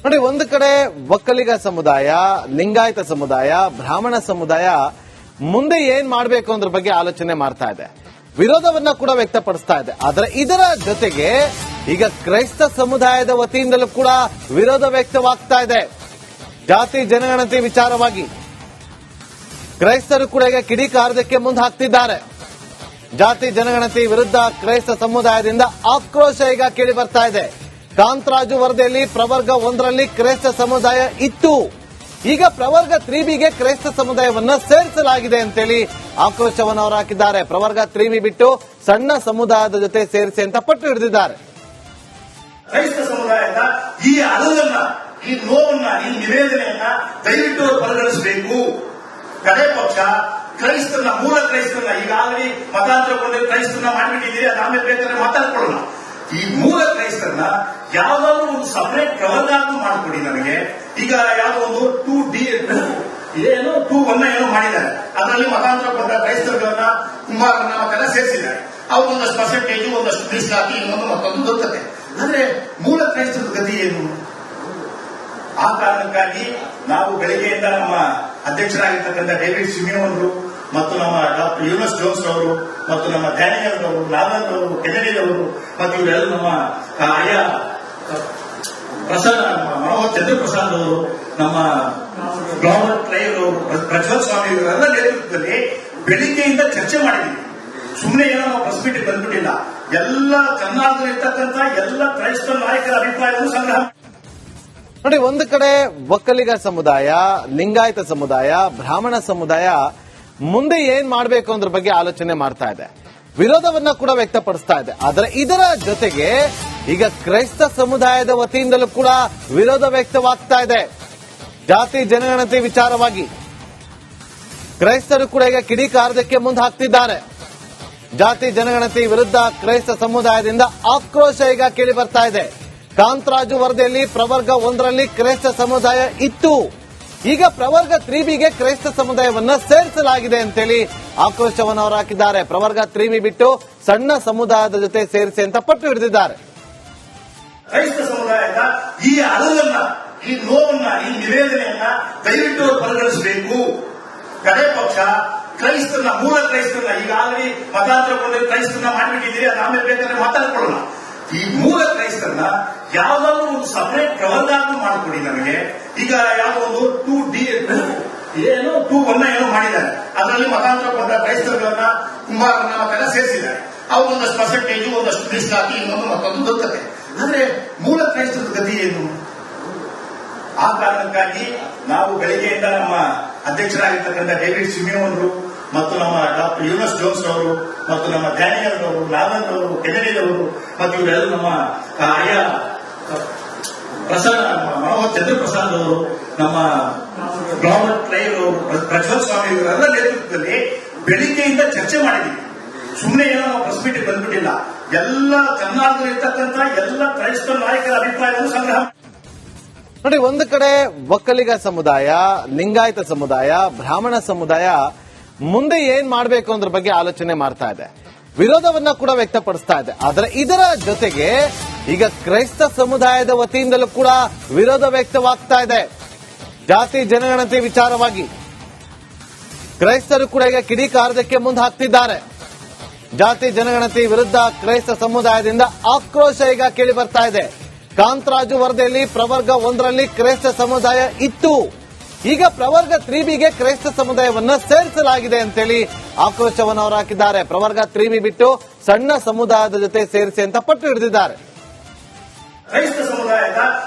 ನೋಡಿ, ಒಂದು ಕಡೆ ಒಕ್ಕಲಿಗ ಸಮುದಾಯ, ಲಿಂಗಾಯತ ಸಮುದಾಯ, ಬ್ರಾಹ್ಮಣ ಸಮುದಾಯ ಮುಂದೆ ಏನ್ ಮಾಡಬೇಕು ಅನ್ನೋದ್ರ ಬಗ್ಗೆ ಆಲೋಚನೆ ಮಾಡ್ತಾ ಇದೆ, ವಿರೋಧವನ್ನ ಕೂಡ ವ್ಯಕ್ತಪಡಿಸ್ತಾ ಇದೆ. ಆದರೆ ಇದರ ಜೊತೆಗೆ ಈಗ ಕ್ರೈಸ್ತ ಸಮುದಾಯದ ವತಿಯಿಂದಲೂ ಕೂಡ ವಿರೋಧ ವ್ಯಕ್ತವಾಗ್ತಾ ಇದೆ. ಜಾತಿ ಜನಗಣತಿ ವಿಚಾರವಾಗಿ ಕ್ರೈಸ್ತರು ಕೂಡ ಈಗ ಕಿಡಿಕಾರದಕ್ಕೆ ಮುಂದೆ ಹಾಕ್ತಿದ್ದಾರೆ. ಜಾತಿ ಜನಗಣತಿ ವಿರುದ್ಧ ಕ್ರೈಸ್ತ ಸಮುದಾಯದಿಂದ ಆಕ್ರೋಶ ಈಗ ಕೇಳಿ ಬರ್ತಾ ಇದೆ. ಕಾಂತರಾಜು ವರದಿಯಲ್ಲಿ ಪ್ರವರ್ಗ 1ರಲ್ಲಿ ಕ್ರೈಸ್ತ ಸಮುದಾಯ ಇತ್ತು, ಈಗ ಪ್ರವರ್ಗ 3ಬಿಗೆ ಕ್ರೈಸ್ತ ಸಮುದಾಯವನ್ನ ಸೇರಿಸಲಾಗಿದೆ ಅಂತೇಳಿ ಆಕ್ರೋಶವನ್ನು ಅವರು ಹಾಕಿದ್ದಾರೆ. ಪ್ರವರ್ಗ 3ಬಿ ಬಿಟ್ಟು ಸಣ್ಣ ಸಮುದಾಯದ ಜೊತೆ ಸೇರಿಸಿ ಅಂತ ಪಟ್ಟು ಹಿಡಿದಿದ್ದಾರೆ. ಕ್ರೈಸ್ತ ಸಮುದಾಯದ ಈ ಅಳಲನ್ನ, ಈ ನೋವನ್ನ, ಈ ನಿವೇದನೆಯನ್ನ ದಯವಿಟ್ಟು ಪರಿಗಣಿಸಬೇಕು. ಕಡೆ ಪಕ್ಷ ಕ್ರೈಸ್ತನ, ಮೂಲ ಕ್ರೈಸ್ತನ, ಈಗಾಗಲೇ ಮತಾಂತರಗೊಂಡು ಕ್ರೈಸ್ತನ ಮಾಡಿಬಿಟ್ಟಿದ್ದೀರಿ, ಆಮೇಲೆ ಬೇಕಾದ್ರೆ ಮಾತಾಡ್ಕೊಳ್ಳೋಣ. ಈ ಮೂಲ ಕ್ರೈಸ್ತರನ್ನ ಯಾವ್ದಾದ್ರು ಒಂದು ಸಪರೇಟ್ ಕವರ್ನಾದ್ರು ಮಾಡಿಕೊಡಿ ನನಗೆ. ಈಗ ಯಾವ್ದೋ ಒಂದು 2D ಏನೋ 2-1 ಏನೋ ಮಾಡಿದ್ದಾರೆ, ಅದರಲ್ಲಿ ಮತಾಂತರಗೊಂಡ ಕ್ರೈಸ್ತರುಗಳನ್ನ, ಕುಂಬಾರನ್ನ ಮತ್ತೆಲ್ಲ ಸೇರಿಸಿದ್ದಾರೆ. ಅವ್ರು ಒಂದಷ್ಟು ಪರ್ಸೆಂಟೇಜ್, ಒಂದಷ್ಟು ಮೀಸಲಾತಿ, ಇನ್ನೊಂದು ಮತ್ತೊಂದು ದೊರಕುತ್ತೆ. ಅಂದ್ರೆ ಮೂಲ ಕ್ರೈಸ್ತರ ಗತಿ ಏನು? ಆ ಕಾರಣಕ್ಕಾಗಿ ನಾವು ಬೆಳಗ್ಗೆಯಿಂದ ನಮ್ಮ ಅಧ್ಯಕ್ಷರಾಗಿರ್ತಕ್ಕಂಥ ಡೇವಿಡ್ ಸಿಮಿಯೋನ್ ಅವರು ಮತ್ತು ನಮ್ಮ ಡಾಕ್ಟರ್ ಯೂನಸ್ ಜೋನ್ಸ್ ಅವರು ಮತ್ತು ನಮ್ಮ ಡ್ಯಾನಿಯಲ್ ಅವರು, ಲಾಲನ್ ಅವರು, ಕೆನಡಿ ಅವರು ಮತ್ತು ಇವರೆಲ್ಲ ನಮ್ಮ ಆಯಾ ಪ್ರಸಾದ್, ಮನೋಹರ್ ಚಂದ್ರಪ್ರಸಾದ್ ಅವರು, ನಮ್ಮ ರಾಬರ್ಟ್ ಟ್ರೈರ್ ಅವರು, ಪ್ರಜ್ವಲ್ ಸ್ವಾಮಿ ಇವರೆಲ್ಲ ನೇತೃತ್ವದಲ್ಲಿ ಬೆಳಿಗ್ಗೆಯಿಂದ ಚರ್ಚೆ ಮಾಡಿದ್ದೀವಿ. ಸುಮ್ಮನೆ ಏನೋ ನಾವು ಪ್ರೆಸ್ ಮೀಟಿಗೆ ಬಂದ್ಬಿಟ್ಟಿಲ್ಲ. ಎಲ್ಲ ಕರ್ನಾಟಕದಲ್ಲಿರ್ತಕ್ಕಂಥ ಎಲ್ಲ ಕ್ರೈಸ್ತ ನಾಯಕರ ಅಭಿಪ್ರಾಯವನ್ನು ಸಂಗ್ರಹ. ನೋಡಿ, ಒಂದು ಕಡೆ ಒಕ್ಕಲಿಗ ಸಮುದಾಯ, ಲಿಂಗಾಯತ ಸಮುದಾಯ, ಬ್ರಾಹ್ಮಣ ಸಮುದಾಯ ಮುಂದೆ ಏನ್ ಮಾಡಬೇಕು ಅನ್ನೋದ್ರ ಬಗ್ಗೆ ಆಲೋಚನೆ ಮಾಡ್ತಾ ಇದೆ, ವಿರೋಧವನ್ನ ಕೂಡ ವ್ಯಕ್ತಪಡಿಸ್ತಾ ಇದೆ. ಆದರೆ ಇದರ ಜೊತೆಗೆ ಈಗ ಕ್ರೈಸ್ತ ಸಮುದಾಯದ ವತಿಯಿಂದಲೂ ಕೂಡ ವಿರೋಧ ವ್ಯಕ್ತವಾಗ್ತಾ ಇದೆ. ಜಾತಿ ಜನಗಣತಿ ವಿಚಾರವಾಗಿ ಕ್ರೈಸ್ತರು ಕೂಡ ಈಗ ಕಿಡಿಕಾರದಕ್ಕೆ ಮುಂದೆ ಹಾಕ್ತಿದ್ದಾರೆ. ಜಾತಿ ಜನಗಣತಿ ವಿರುದ್ಧ ಕ್ರೈಸ್ತ ಸಮುದಾಯದಿಂದ ಆಕ್ರೋಶ ಈಗ ಕೇಳಿ ಬರ್ತಾ ಇದೆ. ಕಾಂತರಾಜು ವರದಿಯಲ್ಲಿ ಪ್ರವರ್ಗ 1ರಲ್ಲಿ ಕ್ರೈಸ್ತ ಸಮುದಾಯ ಇತ್ತು, ಈಗ ಪ್ರವರ್ಗ 3ಬಿಗೆ ಕ್ರೈಸ್ತ ಸಮುದಾಯವನ್ನ ಸೇರಿಸಲಾಗಿದೆ ಅಂತೇಳಿ ಆಕ್ರೋಶವನ್ನು ಅವರು ಹಾಕಿದ್ದಾರೆ. ಪ್ರವರ್ಗ 3ಬಿ ಬಿಟ್ಟು ಸಣ್ಣ ಸಮುದಾಯದ ಜೊತೆ ಸೇರಿಸಿ ಅಂತ ಪಟ್ಟು ಹಿಡಿದಿದ್ದಾರೆ. ಕ್ರೈಸ್ತ ಸಮುದಾಯದ ಈ ಅಳಲನ್ನ, ಈ ನೋವನ್ನ, ಈ ನಿವೇದನೆಯನ್ನ ದಯವಿಟ್ಟು ಪರಿಗಣಿಸಬೇಕು. ಕಡೆ ಪಕ್ಷ ಕ್ರೈಸ್ತನ, ಮೂಲ ಕ್ರೈಸ್ತನ, ಈಗಾಗಲೇ ಮತಾಂತರಗೊಂಡು ಕ್ರೈಸ್ತನ ಮಾಡಿಬಿಟ್ಟಿದ್ದೀರಿ, ಆಮೇಲೆ ಬೇಕಾದ್ರೆ ಮಾತಾಡ್ಕೊಳ್ಳೋಣ. ಈ ಮೂಲ ಕ್ರೈಸ್ತರನ್ನ ಯಾವ್ದಾದ್ರು ಒಂದು ಸಪರೇಟ್ ಕವರ್ನಾದ್ರು ಮಾಡಿಕೊಡಿ ನನಗೆ. ಈಗ ಯಾವ್ದೋ ಒಂದು 2D ಏನೋ 2-1 ಏನೋ ಮಾಡಿದ್ದಾರೆ, ಅದರಲ್ಲಿ ಮತಾಂತರಗೊಂಡ ಕ್ರೈಸ್ತರುಗಳನ್ನ, ಕುಂಬಾರನ್ನ ಮತ್ತೆಲ್ಲ ಸೇರಿಸಿದ್ದಾರೆ. ಅವ್ರು ಒಂದಷ್ಟು ಪರ್ಸೆಂಟೇಜ್, ಒಂದಷ್ಟು ಮೀಸಲಾತಿ, ಇನ್ನೊಂದು ಮತ್ತೊಂದು ದೊರಕುತ್ತೆ. ಅಂದ್ರೆ ಮೂಲ ಕ್ರೈಸ್ತರ ಗತಿ ಏನು? ಆ ಕಾರಣಕ್ಕಾಗಿ ನಾವು ಬೆಳಗ್ಗೆಯಿಂದ ನಮ್ಮ ಅಧ್ಯಕ್ಷರಾಗಿರ್ತಕ್ಕಂಥ ಡೇವಿಡ್ ಸಿಮಿಯೋನ್ ಅವರು ಮತ್ತು ನಮ್ಮ ಡಾಕ್ಟರ್ ಯೂನಸ್ ಜೋನ್ಸ್ ಅವರು ಮತ್ತು ನಮ್ಮ ಡ್ಯಾನಿಯಲ್ ಅವರು, ಲಾಲನ್ ಅವರು, ಕೆನಡಿ ಅವರು ಮತ್ತು ಇವರೆಲ್ಲ ನಮ್ಮ ಆಯಾ ಪ್ರಸಾದ್, ಮನೋಹರ್ ಚಂದ್ರಪ್ರಸಾದ್ ಅವರು, ನಮ್ಮ ರಾಬರ್ಟ್ ಟ್ರೈರ್ ಅವರು, ಪ್ರಜ್ವಲ್ ಸ್ವಾಮಿ ಇವರೆಲ್ಲ ನೇತೃತ್ವದಲ್ಲಿ ಬೆಳಿಗ್ಗೆಯಿಂದ ಚರ್ಚೆ ಮಾಡಿದ್ದೀವಿ. ಸುಮ್ಮನೆ ಏನೋ ನಾವು ಪ್ರೆಸ್ ಮೀಟಿಗೆ ಬಂದ್ಬಿಟ್ಟಿಲ್ಲ. ಎಲ್ಲ ಕರ್ನಾಟಕದಲ್ಲಿರ್ತಕ್ಕಂಥ ಎಲ್ಲ ಕ್ರೈಸ್ತ ನಾಯಕರ ಅಭಿಪ್ರಾಯವನ್ನು ಸಂಗ್ರಹ. ನೋಡಿ, ಒಂದು ಕಡೆ ಒಕ್ಕಲಿಗ ಸಮುದಾಯ, ಲಿಂಗಾಯತ ಸಮುದಾಯ, ಬ್ರಾಹ್ಮಣ ಸಮುದಾಯ ಮುಂದೆ ಏನ್ ಮಾಡಬೇಕು ಅನ್ನೋದ್ರ ಬಗ್ಗೆ ಆಲೋಚನೆ ಮಾಡ್ತಾ ಇದೆ, ವಿರೋಧವನ್ನ ಕೂಡ ವ್ಯಕ್ತಪಡಿಸ್ತಾ ಇದೆ. ಆದರೆ ಇದರ ಜೊತೆಗೆ ಈಗ ಕ್ರೈಸ್ತ ಸಮುದಾಯದ ವತಿಯಿಂದಲೂ ಕೂಡ ವಿರೋಧ ವ್ಯಕ್ತವಾಗ್ತಾ ಇದೆ. ಜಾತಿ ಜನಗಣತಿ ವಿಚಾರವಾಗಿ ಕ್ರೈಸ್ತರು ಕೂಡ ಈಗ ಕಿಡಿಕಾರದಕ್ಕೆ ಮುಂದೆ ಹಾಕ್ತಿದ್ದಾರೆ. ಜಾತಿ ಜನಗಣತಿ ವಿರುದ್ಧ ಕ್ರೈಸ್ತ ಸಮುದಾಯದಿಂದ ಆಕ್ರೋಶ ಈಗ ಕೇಳಿ ಬರ್ತಾ ಇದೆ. ಕಾಂತರಾಜು ವರದಿಯಲ್ಲಿ ಪ್ರವರ್ಗ 1ರಲ್ಲಿ ಕ್ರೈಸ್ತ ಸಮುದಾಯ ಇತ್ತು, ಈಗ ಪ್ರವರ್ಗ 3ಬಿಗೆ ಕ್ರೈಸ್ತ ಸಮುದಾಯವನ್ನ ಸೇರಿಸಲಾಗಿದೆ ಅಂತೇಳಿ ಆಕ್ರೋಶವನ್ನು ಅವರು ಹಾಕಿದ್ದಾರೆ. ಪ್ರವರ್ಗ 3ಬಿ ಬಿಟ್ಟು ಸಣ್ಣ ಸಮುದಾಯದ ಜೊತೆ ಸೇರಿಸಿ ಅಂತ ಪಟ್ಟು ಹಿಡಿದಿದ್ದಾರೆ. ಕ್ರೈಸ್ತ ಸಮುದಾಯದ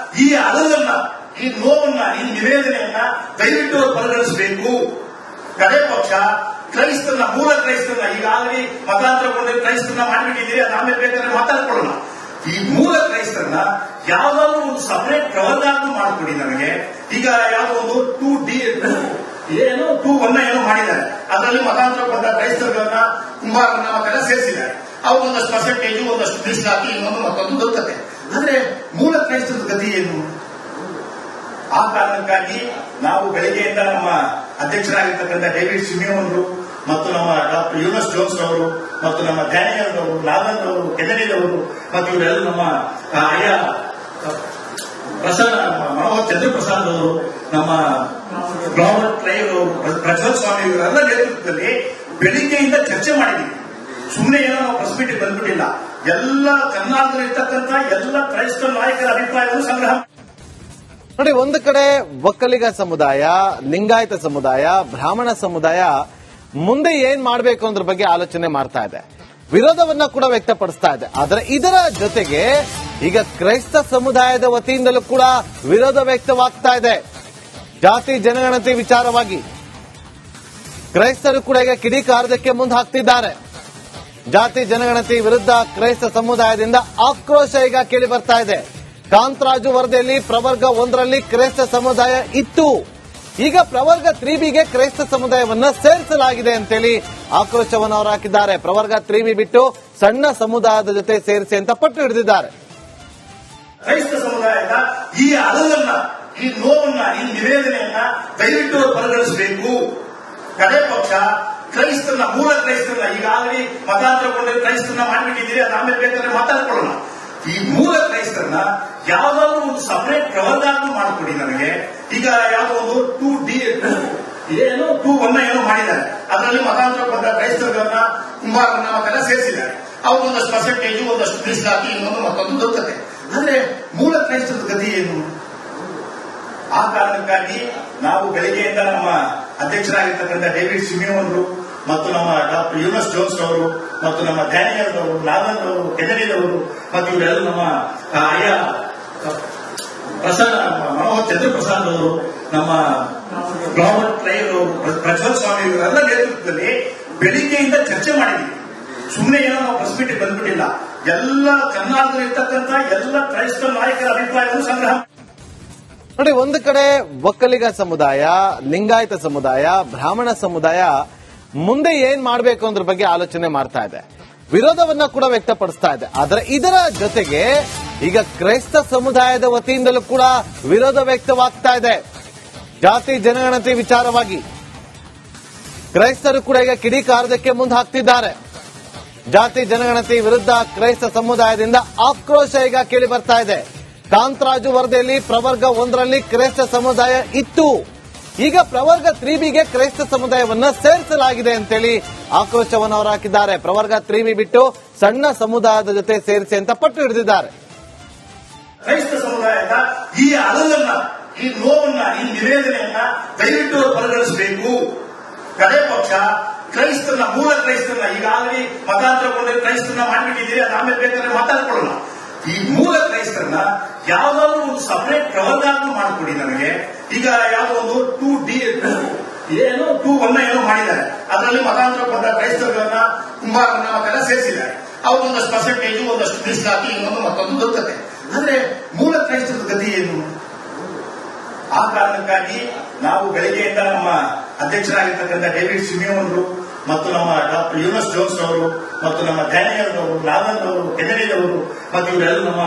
ಈ ಅಳಲನ್ನ, ಈ ನೋವನ್ನ, ಈ ನಿವೇದನೆಯನ್ನ ದಯವಿಟ್ಟು ಪರಿಗಣಿಸಬೇಕು. ಕಡೆ ಪಕ್ಷ ಕ್ರೈಸ್ತನ, ಮೂಲ ಕ್ರೈಸ್ತನ, ಈಗಾಗಲೇ ಮತಾಂತರಗೊಂಡು ಕ್ರೈಸ್ತನ ಮಾಡಿಬಿಟ್ಟಿದ್ದೀರಿ, ಆಮೇಲೆ ಬೇಕಾದ್ರೆ ಮಾತಾಡ್ಕೊಳ್ಳೋಣ. ಈ ಮೂಲ ಕ್ರೈಸ್ತರನ್ನ ಯಾವ್ದಾದ್ರು ಒಂದು ಸಪರೇಟ್ ಕವರ್ನಾದ್ರು ಮಾಡಿಕೊಡಿ ನನಗೆ. ಈಗ ಯಾವ್ದೋ ಒಂದು 2D ಏನೋ 2-1 ಏನೋ ಮಾಡಿದ್ದಾರೆ, ಅದರಲ್ಲಿ ಮತಾಂತರಗೊಂಡ ಕ್ರೈಸ್ತರುಗಳನ್ನ, ಕುಂಬಾರನ್ನ ಮತ್ತೆಲ್ಲ ಸೇರಿಸಿದ್ದಾರೆ. ಅವ್ರು ಒಂದಷ್ಟು ಪರ್ಸೆಂಟೇಜ್, ಒಂದಷ್ಟು ಮೀಸಲಾತಿ, ಇನ್ನೊಂದು ಮತ್ತೊಂದು ದೊರಕುತ್ತೆ. ಅಂದ್ರೆ ಮೂಲ ಕ್ರೈಸ್ತರ ಗತಿ ಏನು? ಆ ಕಾರಣಕ್ಕಾಗಿ ನಾವು ಬೆಳಗ್ಗೆಯಿಂದ ನಮ್ಮ ಅಧ್ಯಕ್ಷರಾಗಿರ್ತಕ್ಕಂಥ ಡೇವಿಡ್ ಸಿಮಿಯೋನ್ ಅವರು ಮತ್ತು ನಮ್ಮ ಡಾಕ್ಟರ್ ಯೂನಸ್ ಜೋನ್ಸ್ ಅವರು ಮತ್ತು ನಮ್ಮ ಡ್ಯಾನಿಯಲ್ ಅವರು, ಲಾಲನ್ ಅವರು, ಕೆನಡಿ ಅವರು ಮತ್ತು ಇವರೆಲ್ಲ ನಮ್ಮ ಆಯಾ ಪ್ರಸಾದ್, ಮನೋಹರ್ ಚಂದ್ರಪ್ರಸಾದ್ ಅವರು, ನಮ್ಮ ರಾಬರ್ಟ್ ಕ್ಲೈವ್ ಅವರು, ಪ್ರಜ್ವಲ್ ಸ್ವಾಮಿ ಇವರೆಲ್ಲ ನೇತೃತ್ವದಲ್ಲಿ ಬೆಳಿಗ್ಗೆಯಿಂದ ಚರ್ಚೆ ಮಾಡಿದ್ವಿ. ಸುಮ್ಮನೆ ಏನೋ ನಾವು ಪ್ರೆಸ್ ಮೀಟಿಗೆ ಬಂದ್ಬಿಟ್ಟಿಲ್ಲ. ಎಲ್ಲ ಕರ್ನಾಟಕದಲ್ಲಿರ್ತಕ್ಕಂಥ ಎಲ್ಲ ಕ್ರೈಸ್ತ ನಾಯಕರ ಅಭಿಪ್ರಾಯವನ್ನು ಸಂಗ್ರಹ. ನೋಡಿ, ಒಂದು ಕಡೆ ಒಕ್ಕಲಿಗ ಸಮುದಾಯ, ಲಿಂಗಾಯತ ಸಮುದಾಯ, ಬ್ರಾಹ್ಮಣ ಸಮುದಾಯ ಮುಂದೆ ಏನ್ ಮಾಡಬೇಕು ಅನ್ನೋದ್ರ ಬಗ್ಗೆ ಆಲೋಚನೆ ಮಾಡ್ತಾ ಇದೆ, ವಿರೋಧವನ್ನ ಕೂಡ ವ್ಯಕ್ತಪಡಿಸ್ತಾ ಇದೆ. ಆದರೆ ಇದರ ಜೊತೆಗೆ ಈಗ ಕ್ರೈಸ್ತ ಸಮುದಾಯದ ವತಿಯಿಂದಲೂ ಕೂಡ ವಿರೋಧ ವ್ಯಕ್ತವಾಗ್ತಾ ಇದೆ. ಜಾತಿ ಜನಗಣತಿ ವಿಚಾರವಾಗಿ ಕ್ರೈಸ್ತರು ಕೂಡ ಈಗ ಕಿಡಿಕಾರದಕ್ಕೆ ಮುಂದೆ ಹಾಕ್ತಿದ್ದಾರೆ. ಜಾತಿ ಜನಗಣತಿ ವಿರುದ್ಧ ಕ್ರೈಸ್ತ ಸಮುದಾಯದಿಂದ ಆಕ್ರೋಶ ಈಗ ಕೇಳಿ ಬರ್ತಾ ಇದೆ. ಕಾಂತರಾಜು ವರದಿಯಲ್ಲಿ ಪ್ರವರ್ಗ 1ರಲ್ಲಿ ಕ್ರೈಸ್ತ ಸಮುದಾಯ ಇತ್ತು. ಈಗ ಪ್ರವರ್ಗ 3ಬಿಗೆ ಕ್ರೈಸ್ತ ಸಮುದಾಯವನ್ನ ಸೇರಿಸಲಾಗಿದೆ ಅಂತೇಳಿ ಆಕ್ರೋಶವನ್ನು ಅವರು ಹಾಕಿದ್ದಾರೆ. ಪ್ರವರ್ಗ 3ಬಿ ಬಿಟ್ಟು ಸಣ್ಣ ಸಮುದಾಯದ ಜೊತೆ ಸೇರಿಸಿ ಅಂತ ಪಟ್ಟು ಹಿಡಿದಿದ್ದಾರೆ. ಕ್ರೈಸ್ತ ಸಮುದಾಯದ ಈ ಅಳಲನ್ನ, ಈ ನೋವನ್ನ, ಈ ನಿವೇದನೆಯನ್ನ ದಯವಿಟ್ಟು ಪರಿಗಣಿಸಬೇಕು. ಕಡೆ ಪಕ್ಷ ಕ್ರೈಸ್ತನ, ಮೂಲ ಕ್ರೈಸ್ತನ, ಈಗಾಗಲೇ ಮತಾಂತರಗೊಂಡ ಕ್ರೈಸ್ತನ ಮಾಡಿಬಿಟ್ಟಿದ್ದೀರಿ, ಅದು ಆಮೇಲೆ ಬೇಕಾದ್ರೆ ಮಾತಾಡ್ಕೊಳ್ಳೋಣ. ಈ ಮೂಲ ಕ್ರೈಸ್ತರನ್ನ ಯಾವ್ದಾದ್ರು ಒಂದು ಸಪರೇಟ್ ಪ್ರವರ್ಗಾತ್ಮ ಮಾಡಿಕೊಡಿ ನನಗೆ. ಈಗ ಯಾವುದೋ ಒಂದು 2D ಏನೋ ಮಾಡಿದ್ದಾರೆ, ಅದರಲ್ಲಿ ಮತಾಂತರಗೊಂಡ ಕ್ರೈಸ್ತರನ್ನ, ಕುಂಬಾರನ್ನ ಮತ್ತೆಲ್ಲ ಸೇರಿಸಿದ್ದಾರೆ. ಅವ್ರೊಂದಷ್ಟು ಪರ್ಸೆಂಟೇಜ್, ಒಂದಷ್ಟು ಮೀಸಲಾತಿ, ಇನ್ನೊಂದು ಮತ್ತೊಂದು ದೊರಕತೆ. ಅಂದ್ರೆ ಮೂಲ ಕ್ರೈಸ್ತದ ಗತಿ ಏನು? ಆ ಕಾರಣಕ್ಕಾಗಿ ನಾವು ಬೆಳಗ್ಗೆಯಿಂದ ನಮ್ಮ ಅಧ್ಯಕ್ಷರಾಗಿರ್ತಕ್ಕಂಥ ಡೇವಿಡ್ ಸಿಮಿಯೋನ್ ಅವರು ಮತ್ತು ನಮ್ಮ ಡಾಕ್ಟರ್ ಯೂನಸ್ ಜೋನ್ಸ್ ಅವರು ಮತ್ತು ನಮ್ಮ ಡ್ಯಾನಿಯಲ್ ಅವರು, ನಾಗನ್ ಅವರು, ಕೆನರಿಲ್ ಅವರು ಮತ್ತು ಇವರೆಲ್ಲ ನಮ್ಮ ಮನೋಹರ್ ಚಂದ್ರಪ್ರಸಾದ್ ಅವರು, ನಮ್ಮ ರಾಬರ್ಟ್ ಕ್ಲೈವ್ ಅವರು, ಪ್ರಜ್ವಲ್ ಸ್ವಾಮಿ ಇವರೆಲ್ಲ ನೇತೃತ್ವದಲ್ಲಿ ಬೆಳಿಗ್ಗೆಯಿಂದ ಚರ್ಚೆ ಮಾಡಿದ್ವಿ. ಸುಮ್ಮನೆ ಏನೋ ನಾವು ಪ್ರೆಸ್ ಮೀಟಿಗೆ ಬಂದ್ಬಿಟ್ಟಿಲ್ಲ. ಎಲ್ಲ ಕರ್ನಾಟಕದಲ್ಲಿರ್ತಕ್ಕಂಥ ಎಲ್ಲ ಕ್ರೈಸ್ತ ನಾಯಕರ ಅಭಿಪ್ರಾಯವನ್ನು ಸಂಗ್ರಹ. ನೋಡಿ, ಒಂದು ಕಡೆ ಒಕ್ಕಲಿಗ ಸಮುದಾಯ, ಲಿಂಗಾಯತ ಸಮುದಾಯ, ಬ್ರಾಹ್ಮಣ ಸಮುದಾಯ ಮುಂದೆ ಏನ್ ಮಾಡಬೇಕು ಅನ್ನೋದ್ರ ಬಗ್ಗೆ ಆಲೋಚನೆ ಮಾಡ್ತಾ ಇದೆ, ವಿರೋಧವನ್ನ ಕೂಡ ವ್ಯಕ್ತಪಡಿಸ್ತಾ ಇದೆ. ಆದರೆ ಇದರ ಜೊತೆಗೆ ಈಗ ಕ್ರೈಸ್ತ ಸಮುದಾಯದ ವತಿಯಿಂದಲೂ ಕೂಡ ವಿರೋಧ ವ್ಯಕ್ತವಾಗ್ತಾ ಇದೆ. ಜಾತಿ ಜನಗಣತಿ ವಿಚಾರವಾಗಿ ಕ್ರೈಸ್ತರು ಕೂಡ ಈಗ ಕಿಡಿಕಾರದಕ್ಕೆ ಮುಂದೆ ಹಾಕ್ತಿದ್ದಾರೆ. ಜಾತಿ ಜನಗಣತಿ ವಿರುದ್ಧ ಕ್ರೈಸ್ತ ಸಮುದಾಯದಿಂದ ಆಕ್ರೋಶ ಈಗ ಕೇಳಿ ಬರ್ತಾ ಇದೆ. ಕಾಂತರಾಜು ವರದಿಯಲ್ಲಿ ಪ್ರವರ್ಗ 1ರಲ್ಲಿ ಕ್ರೈಸ್ತ ಸಮುದಾಯ ಇತ್ತು. ಈಗ ಪ್ರವರ್ಗ 3ಬಿಗೆ ಕ್ರೈಸ್ತ ಸಮುದಾಯವನ್ನ ಸೇರಿಸಲಾಗಿದೆ ಅಂತೇಳಿ ಆಕ್ರೋಶವನ್ನು ಅವರು ಹಾಕಿದ್ದಾರೆ. ಪ್ರವರ್ಗ 3ಬಿ ಬಿಟ್ಟು ಸಣ್ಣ ಸಮುದಾಯದ ಜೊತೆ ಸೇರಿಸಿ ಅಂತ ಪಟ್ಟು ಹಿಡಿದಿದ್ದಾರೆ. ಕ್ರೈಸ್ತ ಸಮುದಾಯದ ಈ ಅಳಲನ್ನ, ಈ ನೋವನ್ನ, ಈ ನಿವೇದನೆಯನ್ನ ದಯವಿಟ್ಟು ಪರಿಗಣಿಸಬೇಕು. ಕಡೆ ಪಕ್ಷ ಕ್ರೈಸ್ತನ, ಮೂಲ ಕ್ರೈಸ್ತನ, ಈಗಾಗಲೇ ಮತಾಂತರಗೊಂಡ ಕ್ರೈಸ್ತನ ಮಾಡಿಬಿಟ್ಟಿದ್ದೀರಿ, ಅದು ಆಮೇಲೆ ಬೇಕಾದ್ರೆ ಮಾತಾಡ್ಕೊಳ್ಳೋಣ. ಈ ಮೂಲ ಕ್ರೈಸ್ತರನ್ನ ಯಾವ್ದಾದ್ರು ಒಂದು ಸಪರೇಟ್ ಪ್ರವರ್ಗಾತ್ಮ ಮಾಡಿಕೊಡಿ ನನಗೆ. ಈಗ ಯಾವುದೋ ಒಂದು 2D ಏನೋ ಮಾಡಿದ್ದಾರೆ, ಅದರಲ್ಲಿ ಮತಾಂತರಗೊಂಡ ಕ್ರೈಸ್ತರನ್ನ, ಕುಂಬಾರನ್ನ ಮತ್ತೆಲ್ಲ ಸೇರಿಸಿದ್ದಾರೆ. ಅವ್ರೊಂದಷ್ಟು ಪರ್ಸೆಂಟೇಜ್, ಒಂದಷ್ಟು ಮೀಸಲಾತಿ, ಇನ್ನೊಂದು ಮತ್ತೊಂದು ದೊರಕತೆ. ಅಂದ್ರೆ ಮೂಲ ಕ್ರೈಸ್ತದ ಗತಿ ಏನು? ಆ ಕಾರಣಕ್ಕಾಗಿ ನಾವು ಬೆಳಗ್ಗೆಯಿಂದ ನಮ್ಮ ಅಧ್ಯಕ್ಷರಾಗಿರ್ತಕ್ಕಂಥ ಡೇವಿಡ್ ಸಿಮಿಯೋನ್ ಅವರು ಮತ್ತು ನಮ್ಮ ಡಾಕ್ಟರ್ ಯೂನಸ್ ಜೋನ್ಸ್ ಅವರು ಮತ್ತು ನಮ್ಮ ಡ್ಯಾನಿಯಲ್ ಅವರು, ನಾಗನ್ ಅವರು, ಕೆನರಿಲ್ ಅವರು ಮತ್ತು ಇವರೆಲ್ಲ ನಮ್ಮ